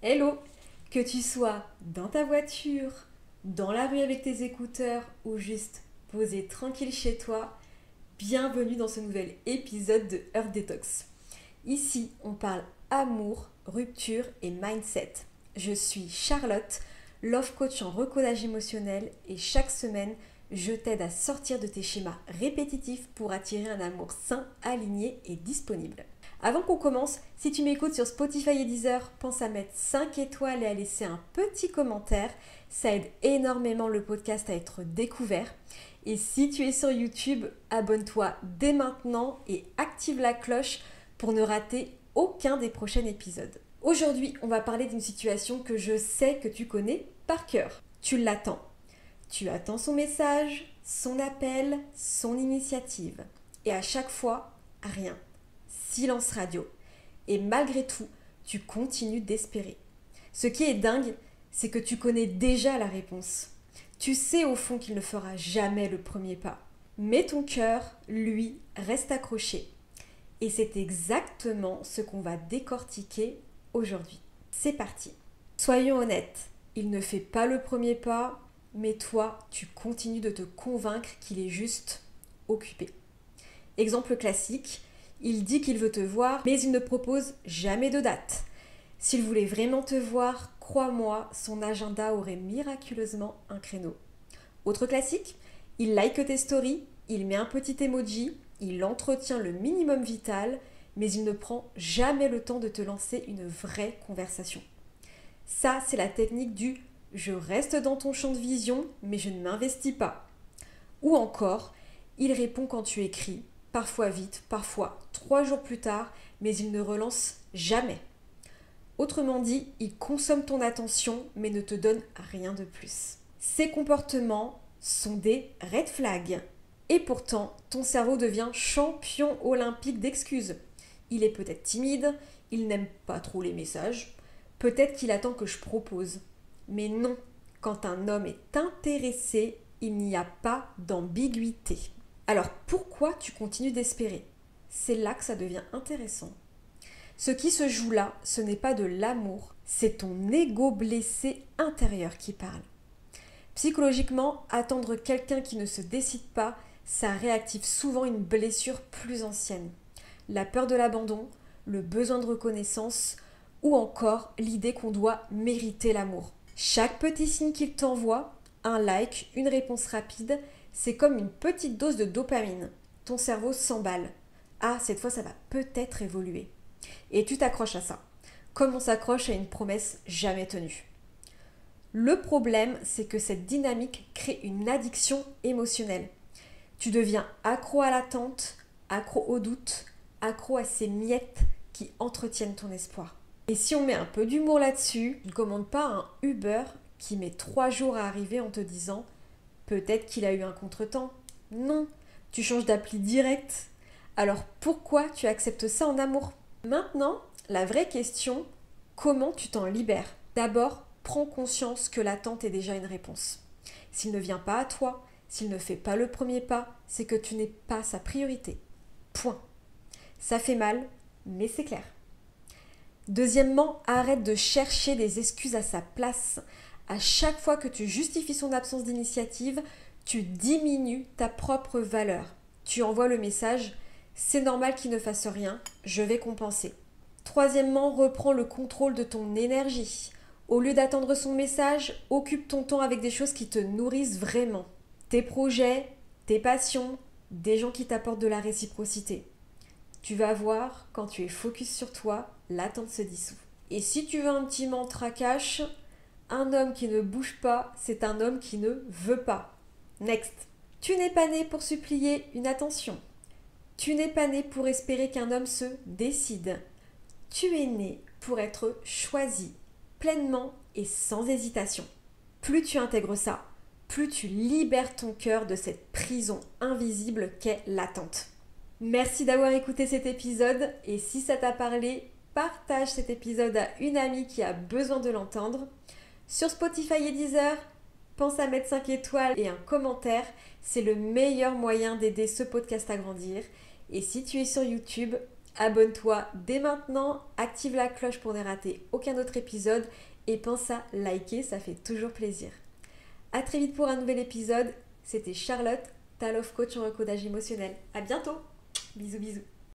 Hello! Que tu sois dans ta voiture, dans la rue avec tes écouteurs ou juste posé tranquille chez toi, bienvenue dans ce nouvel épisode de Heart Detox. Ici, on parle amour, rupture et mindset. Je suis Charlotte, love coach en recodage émotionnel et chaque semaine, je t'aide à sortir de tes schémas répétitifs pour attirer un amour sain, aligné et disponible. Avant qu'on commence, si tu m'écoutes sur Spotify et Deezer, pense à mettre 5 étoiles et à laisser un petit commentaire. Ça aide énormément le podcast à être découvert. Et si tu es sur YouTube, abonne-toi dès maintenant et active la cloche pour ne rater aucun des prochains épisodes. Aujourd'hui, on va parler d'une situation que je sais que tu connais par cœur. Tu l'attends. Tu attends son message, son appel, son initiative. Et à chaque fois, rien. Silence radio. Et malgré tout, tu continues d'espérer. Ce qui est dingue, c'est que tu connais déjà la réponse. Tu sais au fond qu'il ne fera jamais le premier pas. Mais ton cœur, lui, reste accroché. Et c'est exactement ce qu'on va décortiquer aujourd'hui. C'est parti. Soyons honnêtes, il ne fait pas le premier pas, mais toi, tu continues de te convaincre qu'il est juste occupé. Exemple classique, il dit qu'il veut te voir, mais il ne propose jamais de date. S'il voulait vraiment te voir, crois-moi, son agenda aurait miraculeusement un créneau. Autre classique, il like tes stories, il met un petit emoji, il entretient le minimum vital, mais il ne prend jamais le temps de te lancer une vraie conversation. Ça, c'est la technique du « je reste dans ton champ de vision, mais je ne m'investis pas ». Ou encore, il répond quand tu écris, parfois vite, parfois 3 jours plus tard, mais il ne relance jamais. Autrement dit, il consomme ton attention, mais ne te donne rien de plus. Ces comportements sont des red flags. Et pourtant, ton cerveau devient champion olympique d'excuses. Il est peut-être timide, il n'aime pas trop les messages, peut-être qu'il attend que je propose. Mais non, quand un homme est intéressé, il n'y a pas d'ambiguïté. Alors pourquoi tu continues d'espérer ? C'est là que ça devient intéressant. Ce qui se joue là, ce n'est pas de l'amour, c'est ton ego blessé intérieur qui parle. Psychologiquement, attendre quelqu'un qui ne se décide pas, ça réactive souvent une blessure plus ancienne. La peur de l'abandon, le besoin de reconnaissance ou encore l'idée qu'on doit mériter l'amour. Chaque petit signe qu'il t'envoie, un like, une réponse rapide, c'est comme une petite dose de dopamine. Ton cerveau s'emballe. Ah, cette fois, ça va peut-être évoluer. Et tu t'accroches à ça, comme on s'accroche à une promesse jamais tenue. Le problème, c'est que cette dynamique crée une addiction émotionnelle. Tu deviens accro à l'attente, accro au doute, accro à ces miettes qui entretiennent ton espoir. Et si on met un peu d'humour là-dessus, ne commande pas un Uber qui met 3 jours à arriver en te disant « peut-être qu'il a eu un contretemps ». Non, tu changes d'appli direct. Alors pourquoi tu acceptes ça en amour ? Maintenant, la vraie question, comment tu t'en libères ? D'abord, prends conscience que l'attente est déjà une réponse. S'il ne vient pas à toi, s'il ne fait pas le premier pas, c'est que tu n'es pas sa priorité. Point. Ça fait mal, mais c'est clair. Deuxièmement, arrête de chercher des excuses à sa place. À chaque fois que tu justifies son absence d'initiative, tu diminues ta propre valeur. Tu envoies le message « c'est normal qu'il ne fasse rien, je vais compenser ». Troisièmement, reprends le contrôle de ton énergie. Au lieu d'attendre son message, occupe ton temps avec des choses qui te nourrissent vraiment. Tes projets, tes passions, des gens qui t'apportent de la réciprocité. Tu vas voir, quand tu es focus sur toi, l'attente se dissout. Et si tu veux un petit mantra cash, un homme qui ne bouge pas, c'est un homme qui ne veut pas. Next. Tu n'es pas né pour supplier une attention. Tu n'es pas né pour espérer qu'un homme se décide. Tu es né pour être choisi, pleinement et sans hésitation. Plus tu intègres ça, plus tu libères ton cœur de cette prison invisible qu'est l'attente. Merci d'avoir écouté cet épisode et si ça t'a parlé, partage cet épisode à une amie qui a besoin de l'entendre. Sur Spotify et Deezer, pense à mettre 5 étoiles et un commentaire, c'est le meilleur moyen d'aider ce podcast à grandir. Et si tu es sur YouTube, Abonne-toi dès maintenant, active la cloche pour ne rater aucun autre épisode et pense à liker, ça fait toujours plaisir. A très vite pour un nouvel épisode. C'était Charlotte, ta love coach en recodage émotionnel. À bientôt. Bisous bisous.